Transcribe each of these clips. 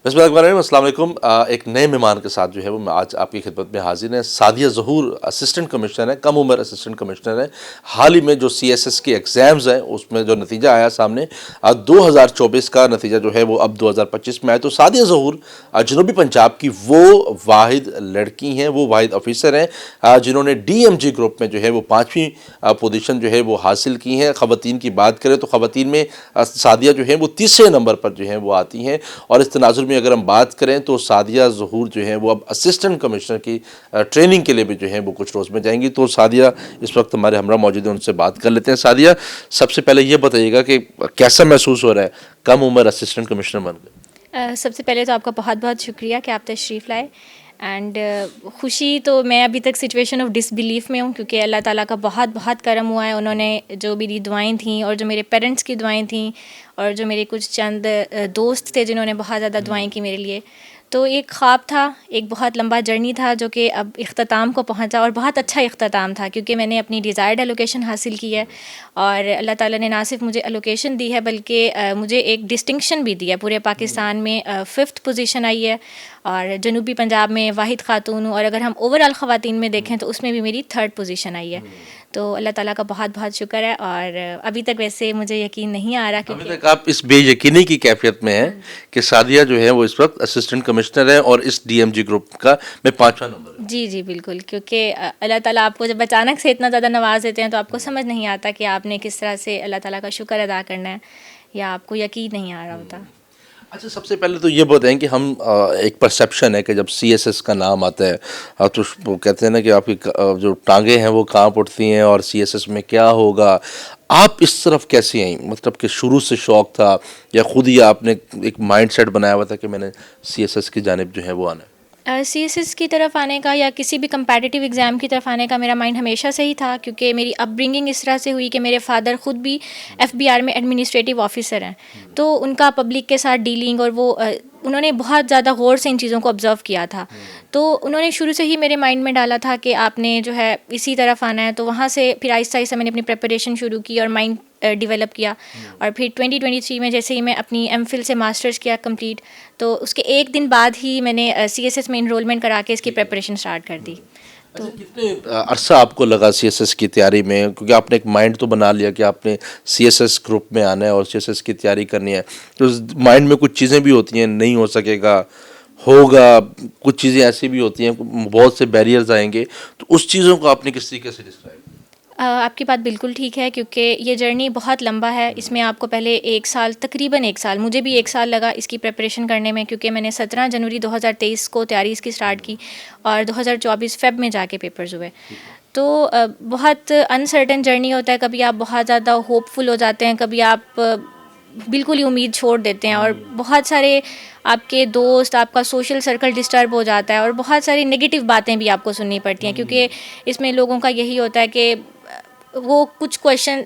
بسم اللہ الرحمن الرحیم، السلام علیکم۔ ایک نئے مہمان کے ساتھ جو ہے وہ میں آج آپ کی خدمت میں حاضر ہیں۔ سعدیہ ظہور اسسٹنٹ کمشنر ہیں، کم عمر اسسٹنٹ کمشنر ہیں۔ حال ہی میں جو CSS کے ایگزامز ہیں اس میں جو نتیجہ آیا سامنے 2024 کا نتیجہ جو ہے وہ اب 2025 میں آیا، تو سعدیہ ظہور جنوبی پنجاب کی وہ واحد لڑکی ہیں، وہ واحد آفیسر ہیں جنہوں نے DMG گروپ میں جو ہے وہ 5ویں پوزیشن جو ہے وہ حاصل کی ہیں۔ خواتین کی بات کریں تو خواتین میں سعدیہ جو ہے وہ تیسرے نمبر پر جو ہے وہ آتی ہیں، اور اس تناظر میں اگر ہم بات کریں تو سعدیہ ظہور جو ہے وہ اب اسسٹنٹ کمشنر کی ٹریننگ کے لیے بھی جو ہے وہ کچھ روز میں جائیں گی۔ تو سعدیہ اس وقت ہمارے ہمراہ موجود ہیں، ان سے بات کر لیتے ہیں۔ سعدیہ، سب سے پہلے یہ بتائیے گا کہ کیسا محسوس ہو رہا ہے کم عمر اسسٹنٹ کمشنر بن گئے؟ سب سے پہلے تو آپ کا بہت بہت شکریہ کہ آپ تشریف لائے، اینڈ خوشی تو میں ابھی تک سچویشن آف ڈس بلیف میں ہوں، کیونکہ اللہ تعالیٰ کا بہت بہت کرم ہوا ہے۔ انہوں نے جو میری دعائیں تھیں اور جو میرے پیرنٹس کی دعائیں تھیں اور جو میرے کچھ چند دوست تھے جنہوں نے بہت زیادہ دعائیں کی میرے لیے، تو ایک خواب تھا، ایک بہت لمبا جرنی تھا جو کہ اب اختتام کو پہنچا، اور بہت اچھا اختتام تھا کیونکہ میں نے اپنی ڈیزائرڈ الوکیشن حاصل کی ہے، اور اللہ تعالیٰ نے نہ صرف مجھے الوکیشن دی ہے بلکہ مجھے ایک ڈسٹنکشن بھی دی ہے۔ پورے پاکستان میں 5th پوزیشن آئی ہے، اور جنوبی پنجاب میں واحد خاتون ہوں، اور اگر ہم اوور آل خواتین میں دیکھیں تو اس میں بھی میری 3rd پوزیشن آئی ہے۔ تو اللہ تعالیٰ کا بہت بہت شکر ہے، اور ابھی تک ویسے مجھے یقین نہیں آ رہا ابھی تک آپ اس بے یقینی کی کیفیت میں ہیں کہ سعدیہ جو ہے وہ اس وقت اسسٹنٹ کمشنر ہے اور اس DMG گروپ کا میں 5واں نمبر ہے۔ جی بالکل، کیونکہ اللہ تعالیٰ آپ کو جب اچانک سے اتنا زیادہ نواز دیتے ہیں تو آپ کو سمجھ نہیں آتا کہ آپ نے کس طرح سے اللہ تعالیٰ کا شکر ادا کرنا ہے، یا آپ کو یقین نہیں آ رہا ہوتا۔ اچھا، سب سے پہلے تو یہ بتائیں کہ ہم ایک پرسیپشن ہے کہ جب CSS کا نام آتا ہے تو وہ کہتے ہیں نا کہ آپ کی جو ٹانگیں ہیں وہ کانپ اٹھتی ہیں، اور CSS میں کیا ہوگا۔ آپ اس طرف کیسے آئیں؟ مطلب کہ شروع سے شوق تھا یا خود ہی آپ نے ایک مائنڈ سیٹ بنایا ہوا تھا کہ میں نے CSS کی جانب جو ہے وہ آنا ہے؟ CSS کی طرف آنے کا یا کسی بھی کمپیٹیٹیو ایگزام کی طرف آنے کا میرا مائنڈ ہمیشہ سے ہی تھا، کیونکہ میری اپ برنگنگ اس طرح سے ہوئی کہ میرے فادر خود بھی FBR میں ایڈمنسٹریٹو آفیسر ہیں، تو ان کا پبلک کے ساتھ ڈیلنگ، اور وہ انہوں نے بہت زیادہ غور سے ان چیزوں کو آبزرو کیا تھا، تو انہوں نے شروع سے ہی میرے مائنڈ میں ڈالا تھا کہ آپ نے جو ہے اسی طرف آنا ہے۔ تو وہاں سے پھر آہستہ آہستہ میں نے اپنی پریپریشن شروع کی اور مائنڈ ڈیولپ کیا، اور پھر 2023 میں جیسے ہی میں اپنی MPhil سے ماسٹرز کیا کمپلیٹ، تو اس کے ایک دن بعد ہی میں نے CSS میں انرولمنٹ کرا کے اس کی پریپریشن سٹارٹ کر دی۔ اچھا، کتنے عرصہ آپ کو لگا CSS کی تیاری میں؟ کیونکہ آپ نے ایک مائنڈ تو بنا لیا کہ آپ نے CSS گروپ میں آنا ہے اور CSS کی تیاری کرنی ہے، تو مائنڈ میں کچھ چیزیں بھی ہوتی ہیں، نہیں ہو سکے گا، ہوگا، کچھ چیزیں ایسی بھی ہوتی ہیں، بہت سے بیریئرز آئیں گے، تو اس چیزوں کو آپ نے کس طریقے سے ڈسکرائب؟ آپ کی بات بالکل ٹھیک ہے، کیونکہ یہ جرنی بہت لمبا ہے۔ اس میں آپ کو پہلے تقریباً ایک سال، مجھے بھی ایک سال لگا اس کی پریپریشن کرنے میں، کیونکہ میں نے 17 جنوری 2023 کو تیاری اس کی سٹارٹ کی، اور 2024 فیب میں جا کے پیپرز ہوئے۔ تو بہت انسرٹن جرنی ہوتا ہے، کبھی آپ بہت زیادہ ہوپ فل ہو جاتے ہیں، کبھی آپ بالکل ہی امید چھوڑ دیتے ہیں، اور بہت سارے آپ کے دوست، آپ کا سوشل سرکل ڈسٹرب ہو جاتا ہے، اور بہت ساری نگیٹو باتیں بھی آپ کو سننی پڑتی ہیں، کیونکہ اس میں لوگوں کا یہی ہوتا ہے کہ وہ کچھ کویشچن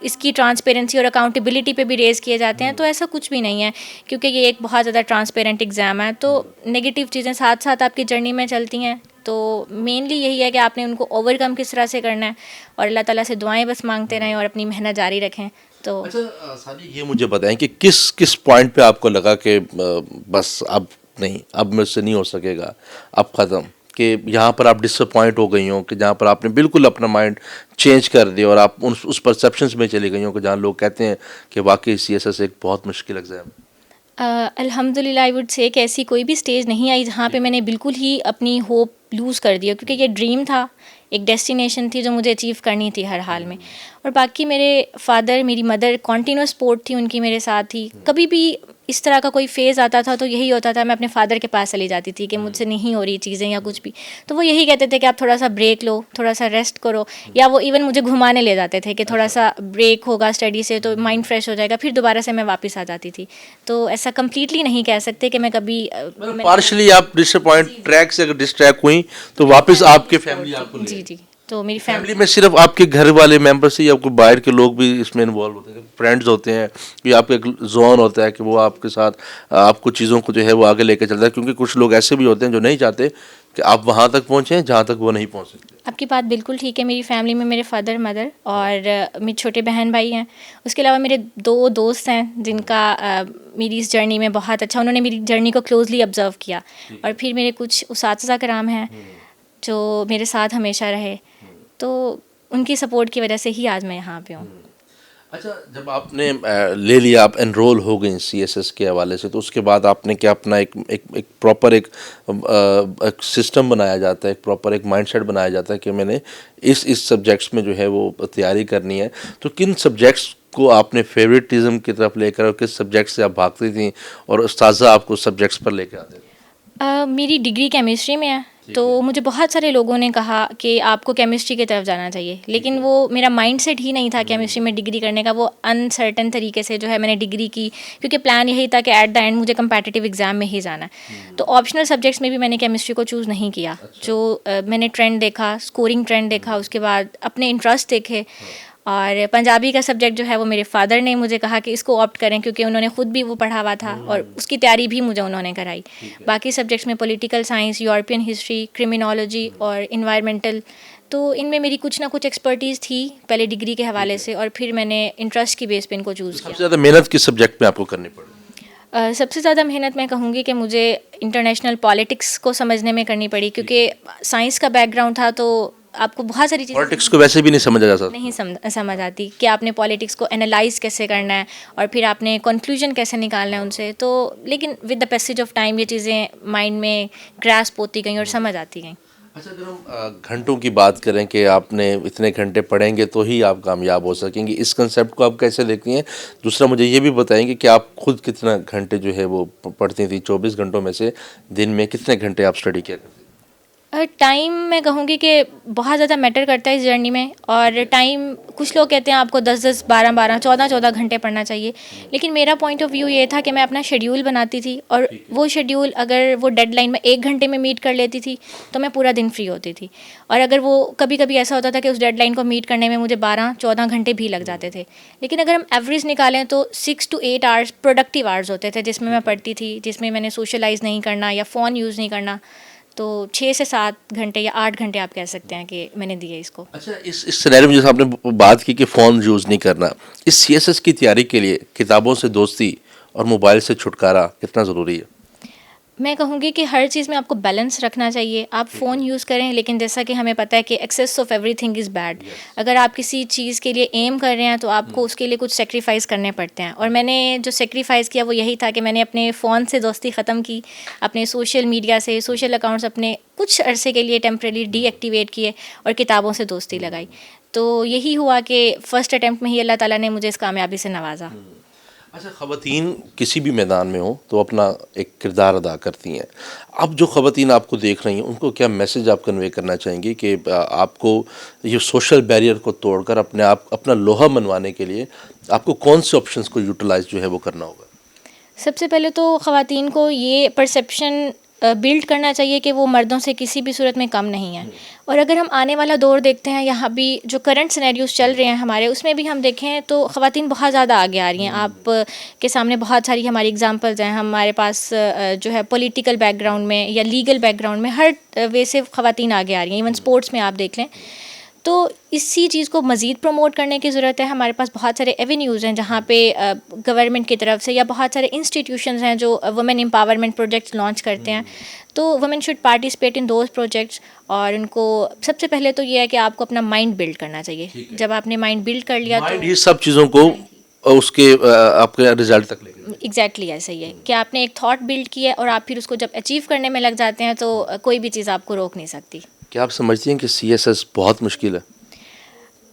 اس کی ٹرانسپیرنسی اور اکاؤنٹیبلٹی پہ بھی ریز کیے جاتے ہیں، تو ایسا کچھ بھی نہیں ہے، کیونکہ یہ ایک بہت زیادہ ٹرانسپیرنٹ ایگزام ہے۔ تو نگیٹو چیزیں ساتھ ساتھ آپ کی جرنی میں چلتی ہیں، تو مینلی یہی ہے کہ آپ نے ان کو اوور کم کس طرح سے کرنا ہے، اور اللہ تعالیٰ سے دعائیں بس مانگتے رہیں اور اپنی محنت جاری رکھیں۔ تو اچھا سادی، یہ مجھے بتائیں کہ کس پوائنٹ پہ آپ کو لگا کہ بس اب نہیں، اب مجھ سے نہیں ہو سکے گا، اب ختم، کہ یہاں پر آپ ڈس اپوائنٹ ہو گئی ہوں، کہ جہاں پر آپ نے بالکل اپنا مائنڈ چینج کر دیا اور آپ اس پرسیپشنز میں چلی گئی ہوں کہ جہاں لوگ کہتے ہیں کہ واقعی CSS ایک بہت مشکل ایگزام ہے؟ الحمد للہ آئی وڈ سے کہ ایسی کوئی بھی اسٹیج نہیں آئی جہاں پہ میں نے بالکل ہی اپنی ہوپ لوز کر دیا، کیونکہ یہ ڈریم تھا، ایک ڈیسٹینیشن تھی جو مجھے اچیو کرنی تھی ہر حال میں۔ اور باقی میرے فادر، میری مدر کنٹینیوس سپورٹ تھی ان کی میرے ساتھ تھی۔ کبھی بھی اس طرح کا کوئی فیز آتا تھا تو یہی ہوتا تھا، میں اپنے فادر کے پاس چلی جاتی تھی کہ مجھ سے نہیں ہو رہی چیزیں یا کچھ بھی، تو وہ یہی کہتے تھے کہ آپ تھوڑا سا بریک لو، تھوڑا سا ریسٹ کرو، یا وہ ایون مجھے گھمانے لے جاتے تھے کہ تھوڑا سا بریک ہوگا اسٹڈی سے تو مائنڈ فریش ہو جائے گا، پھر دوبارہ سے میں واپس آ جاتی تھی۔ تو ایسا کمپلیٹلی نہیں کہہ سکتے کہ میں کبھی پارشلی آپ ڈس اپوائنٹ ٹریک سے اگر ڈسٹریکٹ ہوئیں تو واپس آپ کے فیملی آپ کو لے؟ جی تو میری فیملی میں صرف آپ کے گھر والے ممبر سے یا کوئی باہر کے لوگ بھی اس میں انوالو ہوتے ہیں؟ فرینڈز ہوتے ہیں، یہ آپ کا ایک زون ہوتا ہے کہ وہ آپ کے ساتھ آپ کو چیزوں کو جو ہے وہ آگے لے کے چلتا ہے، کیونکہ کچھ لوگ ایسے بھی ہوتے ہیں جو نہیں چاہتے کہ آپ وہاں تک پہنچے ہیں جہاں تک وہ نہیں پہنچ سکتے. آپ کی بات بالکل ٹھیک ہے. میری فیملی میں میرے فادر مدر اور میرے چھوٹے بہن بھائی ہیں. اس کے علاوہ میرے 2 دوست ہیں جن کا میری اس جرنی میں بہت اچھا، انہوں نے میری جرنی کو کلوزلی آبزرو کیا. اور پھر میرے کچھ اساتذہ کرام ہیں جو میرے ساتھ ہمیشہ رہے، تو ان کی سپورٹ کی وجہ سے ہی آج میں یہاں پہ ہوں. اچھا، جب آپ نے لے لیا، آپ انرول ہو گئیں سی ایس ایس کے حوالے سے، تو اس کے بعد آپ نے کیا اپنا ایک پراپر ایک سسٹم بنایا جاتا ہے، ایک پراپر ایک مائنڈ سیٹ بنایا جاتا ہے کہ میں نے اس سبجیکٹس میں جو ہے وہ تیاری کرنی ہے. تو کن سبجیکٹس کو آپ نے فیوریٹزم کی طرف لے کر، اور کس سبجیکٹ سے آپ بھاگتی تھیں اور استاذہ آپ کو سبجیکٹس پر لے کے آتے تھے؟ میری ڈگری کیمسٹری میں ہے، تو مجھے بہت سارے لوگوں نے کہا کہ آپ کو کیمسٹری کی طرف جانا چاہیے، لیکن وہ میرا مائنڈ سیٹ ہی نہیں تھا کیمسٹری میں ڈگری کرنے کا. وہ انسرٹن طریقے سے جو ہے میں نے ڈگری کی، کیونکہ پلان یہی تھا کہ ایٹ دا اینڈ مجھے کمپیٹیٹیو ایگزام میں ہی جانا ہے. تو آپشنل سبجیکٹس میں بھی میں نے کیمسٹری کو چوز نہیں کیا. جو میں نے ٹرینڈ دیکھا، اسکورنگ ٹرینڈ دیکھا، اس کے بعد اپنے انٹرسٹ دیکھے. اور پنجابی کا سبجیکٹ جو ہے وہ میرے فادر نے مجھے کہا کہ اس کو آپٹ کریں، کیونکہ انہوں نے خود بھی وہ پڑھا ہوا تھا اور اس کی تیاری بھی مجھے انہوں نے کرائی. باقی سبجیکٹس میں political science, European history, criminology اور انوائرمنٹل، تو ان میں میری کچھ نہ کچھ ایکسپرٹیز تھی پہلے ڈگری کے حوالے سے، اور پھر میں نے انٹرسٹ کی بیس پہ ان کو چوز سب کیا. سے زیادہ محنت کس سبجیکٹ میں آپ کو کرنی پڑی؟ سب سے زیادہ محنت میں کہوں گی کہ مجھے انٹرنیشنل پالیٹکس کو سمجھنے میں کرنی پڑی، کیونکہ سائنس کا بیک گراؤنڈ تھا تو آپ کو بہت ساری چیزیں پالیٹکس کو ویسے بھی نہیں سمجھا جا سکتا، نہیں سمجھ آتی کہ آپ نے پالیٹکس کو انالائز کیسے کرنا ہے اور پھر آپ نے کنکلوژن کیسے نکالنا ہے ان سے. تو لیکن with the passage of time یہ چیزیں مائنڈ میں گراسپ ہوتی گئیں اور سمجھ آتی گئیں. اچھا، اگر ہم گھنٹوں کی بات کریں کہ آپ نے اتنے گھنٹے پڑھیں گے تو ہی آپ کامیاب ہو سکیں گے، اس کنسیپٹ کو آپ کیسے دیکھتی ہیں؟ دوسرا مجھے یہ بھی بتائیں گے کہ آپ خود کتنا گھنٹے جو ہے وہ پڑھتی تھیں؟ 24 گھنٹوں میں سے دن میں کتنے گھنٹے آپ اسٹڈی کیا کرتی تھیں؟ ٹائم میں کہوں گی کہ بہت زیادہ میٹر کرتا ہے اس جرنی میں. اور ٹائم، کچھ لوگ کہتے ہیں آپ کو 10 12 14 گھنٹے پڑھنا چاہیے، لیکن میرا پوائنٹ آف ویو یہ تھا کہ میں اپنا شیڈیول بناتی تھی، اور وہ شیڈیول اگر وہ ڈیڈ لائن میں 1 گھنٹے میں میٹ کر لیتی تھی تو میں پورا دن فری ہوتی تھی. اور اگر وہ کبھی کبھی ایسا ہوتا تھا کہ اس ڈیڈ لائن کو میٹ کرنے میں مجھے 12 گھنٹے بھی لگ جاتے تھے، لیکن اگر ہم ایوریج نکالیں تو 6 to 8 آورس پروڈکٹیو آورس ہوتے تھے جس میں میں پڑھتی تھی، جس میں میں نے سوشلائز نہیں کرنا یا فون یوز نہیں کرنا. تو 6 سے 7 گھنٹے یا 8 گھنٹے آپ کہہ سکتے ہیں کہ میں نے دیے اس کو. اچھا، اس سینیریو میں جیسے آپ نے بات کی کہ فون یوز نہیں کرنا، اس سی ایس ایس کی تیاری کے لیے کتابوں سے دوستی اور موبائل سے چھٹکارا کتنا ضروری ہے؟ میں کہوں گی کہ ہر چیز میں آپ کو بیلنس رکھنا چاہیے. آپ فون یوز کریں، لیکن جیسا کہ ہمیں پتہ ہے کہ access of every thing is bad. اگر آپ کسی چیز کے لیے ایم کر رہے ہیں تو آپ کو اس کے لیے کچھ سیکریفائز کرنے پڑتے ہیں. اور میں نے جو سیکریفائز کیا وہ یہی تھا کہ میں نے اپنے فون سے دوستی ختم کی، اپنے سوشل میڈیا سے، سوشل اکاؤنٹس اپنے کچھ عرصے کے لیے ٹیمپریلی ڈی ایکٹیویٹ کیے اور کتابوں سے دوستی لگائی. تو یہی ہوا کہ فرسٹ اٹیمپٹ میں ہی اللہ تعالیٰ نے مجھے اس کامیابی سے نوازا. اچھا، خواتین کسی بھی میدان میں ہوں تو اپنا ایک کردار ادا کرتی ہیں. اب جو خواتین آپ کو دیکھ رہی ہیں ان کو کیا میسج آپ کنوے کرنا چاہیں گے کہ آپ کو یہ سوشل بیریئر کو توڑ کر اپنا لوہا منوانے کے لیے آپ کو کون سے آپشنس کو یوٹیلائز جو ہے وہ کرنا ہوگا؟ سب سے پہلے تو خواتین کو یہ پرسیپشن بلڈ کرنا چاہیے کہ وہ مردوں سے کسی بھی صورت میں کم نہیں ہیں. اور اگر ہم آنے والا دور دیکھتے ہیں، یہاں بھی جو کرنٹ سینیریوز چل رہے ہیں ہمارے، اس میں بھی ہم دیکھیں تو خواتین بہت زیادہ آگے آ رہی ہیں. آپ کے سامنے بہت ساری ہماری اگزامپلز ہیں. ہمارے پاس جو ہے پولیٹیکل بیک گراؤنڈ میں یا لیگل بیک گراؤنڈ میں ہر وے سے خواتین آگے آ رہی ہیں. ایون اسپورٹس میں آپ دیکھ لیں. تو اسی چیز کو مزید پروموٹ کرنے کی ضرورت ہے. ہمارے پاس بہت سارے ایونیوز ہیں جہاں پہ گورنمنٹ کی طرف سے یا بہت سارے انسٹیٹیوشنز ہیں جو وومن امپاورمنٹ پروجیکٹس لانچ کرتے ہیں. تو women should participate in those projects. اور ان کو سب سے پہلے تو یہ ہے کہ آپ کو اپنا مائنڈ بلڈ کرنا چاہیے. جب آپ نے مائنڈ بلڈ کر لیا تو یہ سب چیزوں کو اس کے آپ کے رزلٹ تک لے کے ایگزیکٹلی ایسا ہی ہے کہ آپ نے ایک تھاٹ بلڈ کی ہے اور آپ پھر اس کو جب اچیو کرنے میں لگ جاتے ہیں تو کوئی بھی چیز آپ کو روک نہیں سکتی. کیا آپ سمجھتی ہیں کہ سی ایس ایس بہت مشکل ہے؟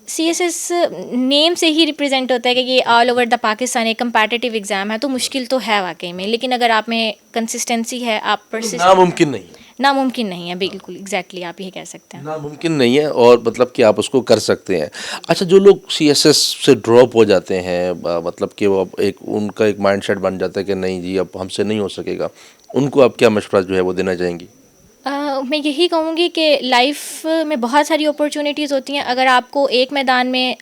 سی ایس ایس نیم سے ہی ریپرزینٹ ہوتا ہے کہ یہ آل اوور دا پاکستان ایک کمپیٹیٹیو ایگزام ہے. تو مشکل تو ہے واقعی میں، لیکن اگر آپ میں کنسسٹنسی ہے، آپ ناممکن نہیں ہے. ناممکن نہیں ہے، بالکل ایگزیکٹلی آپ یہ کہہ سکتے ہیں. ناممکن نہیں ہے، اور مطلب کہ آپ اس کو کر سکتے ہیں. اچھا، جو لوگ سی ایس ایس سے ڈراپ ہو جاتے ہیں، مطلب کہ وہ ان کا ایک مائنڈ سیٹ بن جاتا ہے کہ نہیں جی اب ہم سے نہیں ہو سکے گا، ان کو آپ کیا مشورہ جو ہے وہ دینا چاہیں گی؟ میں یہی کہوں گی کہ لائف میں بہت ساری اپرچونیٹیز ہوتی ہیں. اگر آپ کو ایک میدان میں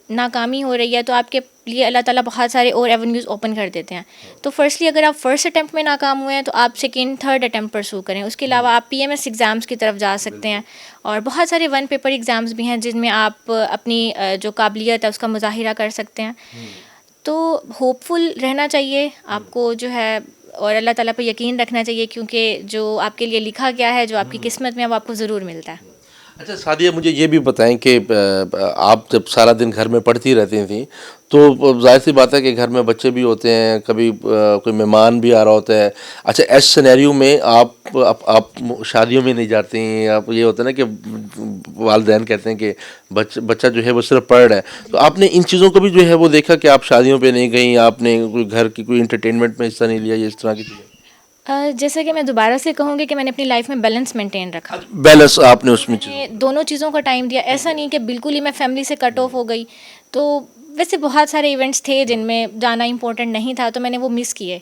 ناکامی ہو رہی ہے تو آپ کے لیے اللہ تعالیٰ بہت سارے اور ایونیوز اوپن کر دیتے ہیں. تو فرسٹلی اگر آپ فرسٹ اٹیمپٹ میں ناکام ہوئے ہیں تو آپ سیکنڈ تھرڈ اٹیمپٹ پرسو کریں. اس کے علاوہ آپ PMS ایگزامس کی طرف جا سکتے ہیں, اور بہت سارے ون پیپر ایگزامس بھی ہیں جن میں آپ اپنی جو قابلیت ہے اس کا مظاہرہ کر سکتے ہیں. تو ہوپ فل رہنا چاہیے آپ کو جو ہے, اور اللہ تعالیٰ پہ یقین رکھنا چاہیے, کیونکہ جو آپ کے لیے لکھا گیا ہے, جو آپ کی قسمت میں, وہ آپ کو ضرور ملتا ہے. اچھا سعدیہ, مجھے یہ بھی بتائیں کہ آپ جب سارا دن گھر میں پڑھتی رہتی تھیں تو ظاہر سی بات ہے کہ گھر میں بچے بھی ہوتے ہیں, کبھی کوئی مہمان بھی آ رہا ہوتا ہے. اچھا ایس سینیریو میں آپ شادیوں میں نہیں جاتی ہیں, آپ یہ ہوتا ہے نا کہ والدین کہتے ہیں کہ بچہ جو ہے وہ صرف پڑھ رہا ہے, تو آپ نے ان چیزوں کو بھی جو ہے وہ دیکھا کہ آپ شادیوں پہ نہیں گئیں, آپ نے کوئی گھر کی کوئی انٹرٹینمنٹ میں حصہ نہیں لیا, یا اس طرح کی چیزیں؟ جیسا کہ میں دوبارہ سے کہوں گی کہ میں نے اپنی لائف میں بیلنس مینٹین رکھا. بیلنس آپ نے اس میں میں نے دونوں چیزوں کا ٹائم دیا. ایسا نہیں کہ بالکل ہی میں فیملی سے کٹ آف ہو گئی. تو ویسے بہت سارے ایونٹس تھے جن میں جانا امپورٹنٹ نہیں تھا, تو میں نے وہ مس کیے.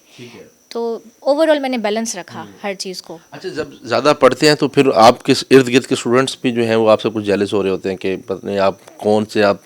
تو اوور آل میں نے بیلنس رکھا ہر چیز کو. اچھا جب زیادہ پڑھتے ہیں تو پھر آپ کے ارد گرد کے اسٹوڈنٹس بھی جو ہیں وہ آپ سے کچھ جیلس ہو رہے ہوتے ہیں کہ پتہ نہیں آپ کون سے آپ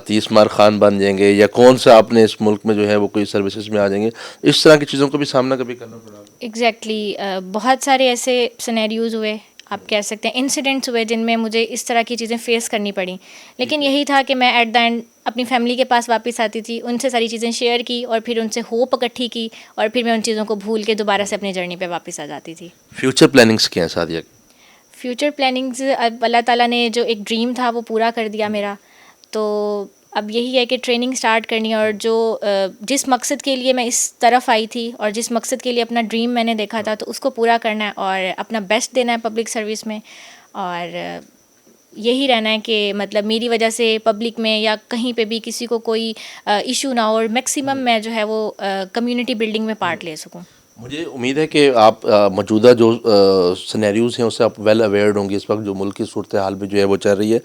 30 مار خان بن جائیں گے, یا کون سا آپ نے اس ملک میں جو ہے وہ کوئی سروسز میں آ جائیں گے. اس طرح کی چیزوں کا بھی سامنا کبھی کرنا پڑا؟ ایگزیکٹلی بہت سارے ایسے سینیریوز ہوئے, آپ کہہ سکتے ہیں انسیڈنٹس ہوئے, جن میں مجھے اس طرح کی چیزیں فیس کرنی پڑیں. لیکن یہی تھا کہ میں ایٹ دا اینڈ اپنی فیملی کے پاس واپس آتی تھی, ان سے ساری چیزیں شیئر کی, اور پھر ان سے ہوپ اکٹھی کی, اور پھر میں ان چیزوں کو بھول کے دوبارہ سے اپنی جرنی پہ واپس آ جاتی تھی. فیوچر پلاننگس کیا ہیں سعدیہ؟ فیوچر پلاننگز, اب اللہ تعالیٰ نے جو ایک ڈریم تھا وہ پورا کر دیا میرا. تو اب یہی ہے کہ ٹریننگ سٹارٹ کرنی ہے, اور جو جس مقصد کے لیے میں اس طرف آئی تھی, اور جس مقصد کے لیے اپنا ڈریم میں نے دیکھا تھا, تو اس کو پورا کرنا ہے, اور اپنا بیسٹ دینا ہے پبلک سروس میں. اور یہی رہنا ہے کہ مطلب میری وجہ سے پبلک میں یا کہیں پہ بھی کسی کو کوئی ایشو نہ ہو, اور میکسیمم میں جو ہے وہ کمیونٹی بلڈنگ میں پارٹ لے سکوں. مجھے امید ہے کہ آپ موجودہ جو سینیریوز ہیں اس سے آپ ویل اویئرڈ ہوں گے اس وقت جو ملک کی صورتحال بھی جو ہے وہ چل رہی ہے.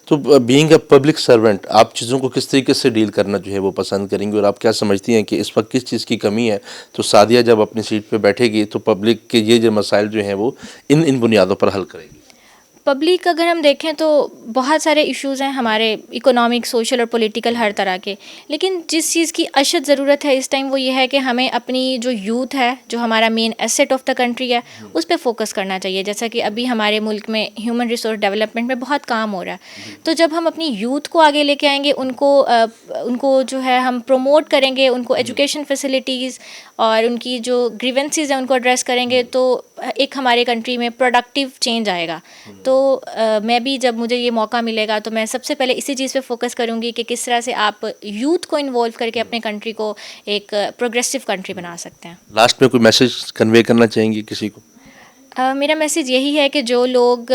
تو بینگ اے پبلک سرونٹ آپ چیزوں کو کس طریقے سے ڈیل کرنا جو ہے وہ پسند کریں گے, اور آپ کیا سمجھتی ہیں کہ اس وقت کس چیز کی کمی ہے؟ تو سعدیہ جب اپنی سیٹ پہ بیٹھے گی تو پبلک کے یہ جو مسائل جو ہیں وہ ان بنیادوں پر حل کرے گی. پبلک اگر ہم دیکھیں تو بہت سارے ایشوز ہیں ہمارے, اکنامک, سوشل اور پولیٹیکل, ہر طرح کے. لیکن جس چیز کی اشد ضرورت ہے اس ٹائم وہ یہ ہے کہ ہمیں اپنی جو یوتھ ہے, جو ہمارا مین ایسٹ آف دا کنٹری ہے, اس پہ فوکس کرنا چاہیے. جیسا کہ ابھی ہمارے ملک میں ہیومن ریسورس ڈیولپمنٹ میں بہت کام ہو رہا ہے. تو جب ہم اپنی یوتھ کو آگے لے کے آئیں گے, ان کو جو ہے ہم پروموٹ کریں گے, ان کو ایجوکیشن فیسلٹیز اور ان کی جو گریونسز ہیں ان کو ایڈریس کریں گے, تو ایک ہمارے کنٹری میں پروڈکٹیو چینج آئے گا. تو میں بھی جب مجھے یہ موقع ملے گا تو میں سب سے پہلے اسی چیز پہ فوکس کروں گی کہ کس طرح سے آپ یوتھ کو انوالو کر کے اپنے کنٹری کو ایک پروگریسو کنٹری بنا سکتے ہیں. لاسٹ میں کوئی میسج کنوے کرنا چاہیں گی کسی کو؟ میرا میسیج یہی ہے کہ جو لوگ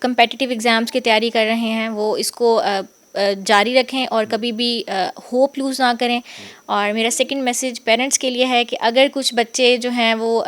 کمپیٹیٹیو ایگزامس کی تیاری کر رہے ہیں وہ اس کو جاری رکھیں, اور کبھی بھی ہوپ لوز نہ کریں. اور میرا سیکنڈ میسیج پیرنٹس کے لیے ہے کہ اگر کچھ بچے جو ہیں وہ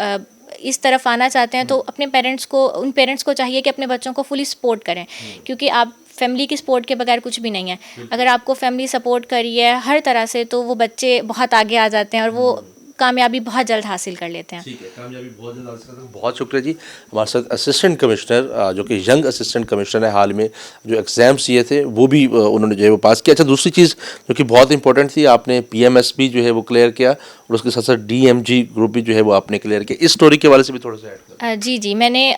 اس طرف آنا چاہتے ہیں تو اپنے ان پیرنٹس کو چاہیے کہ اپنے بچوں کو فلی سپورٹ کریں, کیونکہ آپ فیملی کی سپورٹ کے بغیر کچھ بھی نہیں ہے. اگر آپ کو فیملی سپورٹ کری ہے ہر طرح سے تو وہ بچے بہت آگے آ جاتے ہیں, اور وہ کامیابی بہت جلد حاصل کر لیتے ہیں. ٹھیک ہے, کامیابی بہت جلد حاصل کرتے ہیں. بہت شکریہ جی. ہمارے ساتھ اسسٹنٹ کمشنر جو کہ ینگ اسسٹنٹ کمشنر ہے, حال میں جو ایگزامس یہ تھے وہ بھی انہوں نے جو ہے وہ پاس کیا. اچھا دوسری چیز جو کہ بہت امپورٹنٹ تھی, آپ نے PMS بھی جو ہے وہ کلیئر کیا, اور اس کے ساتھ ساتھ DMG گروپ بھی جو ہے وہ آپ نے کلیئر کیا. اس اسٹوری کے حوالے سے بھی تھوڑا سا ایڈ کریں. جی میں نے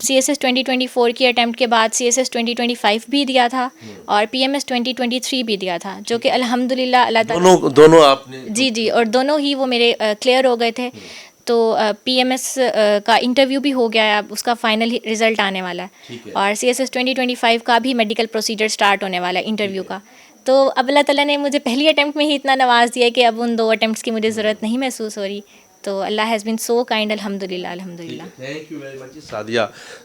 CSS 2024 کی اٹیمپٹ کے بعد CSS 2025 بھی دیا تھا, اور PMS 2023 بھی دیا تھا, جو کہ الحمدللہ اللہ تعالیٰ دونوں آپ نے جی اور دونوں ہی وہ میرے کلیئر ہو گئے تھے. تو PMS کا انٹرویو بھی ہو گیا ہے, اب اس کا فائنل رزلٹ آنے والا ہے, اور CSS 2025 کا بھی میڈیکل پروسیجر سٹارٹ ہونے والا ہے انٹرویو کا. تو اب اللہ تعالیٰ نے مجھے پہلی اٹیمپٹ میں ہی اتنا نواز دیا کہ اب ان 2 اٹیمپٹس کی مجھے ضرورت نہیں محسوس ہو رہی. تو اللہ ہیز بین سو کائنڈ, الحمدللہ. Thank you very much. Sadia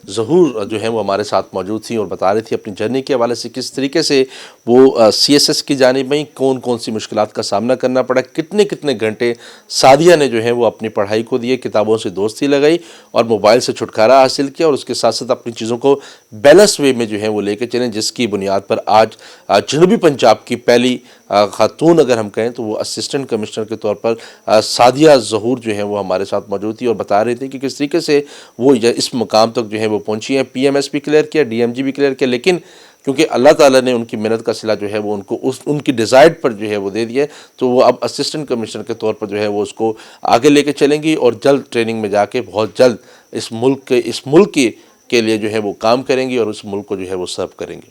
ظہور جو ہیں وہ ہمارے ساتھ موجود تھیں اور بتا رہی تھی اپنی جرنی کے حوالے سے کس طریقے سے وہ CSS کی جانب میں کون سی مشکلات کا سامنا کرنا پڑا, کتنے گھنٹے سعدیہ نے جو ہے وہ اپنی پڑھائی کو دیے, کتابوں سے دوستی لگائی اور موبائل سے چھٹکارا حاصل کیا, اور اس کے ساتھ ساتھ اپنی چیزوں کو بیلنس وے میں جو ہے وہ لے کے چلیں, جس کی بنیاد پر آج جنوبی پنجاب کی پہلی خاتون اگر ہم کہیں تو وہ اسسٹنٹ کمشنر کے طور پر سعدیہ ظہور جو ہیں وہ ہمارے ساتھ موجود تھی اور بتا رہی تھی کہ کس طریقے سے وہ اس مقام تک جو ہے وہ پہنچی ہیں. پی ایم ایس بھی کلیئر کیا, ڈی ایم جی بھی کلیئر کیا, لیکن کیونکہ اللہ تعالیٰ نے ان کی محنت کا صلہ جو ہے وہ ان کو ان کی ڈیزائرڈ پر جو ہے وہ دے دیا, تو وہ اب اسسٹنٹ کمشنر کے طور پر جو ہے وہ اس کو آگے لے کے چلیں گی اور جلد ٹریننگ میں جا کے بہت جلد اس ملک کے لیے جو ہے وہ کام کریں گی اور اس ملک کو جو ہے وہ سرو کریں گی.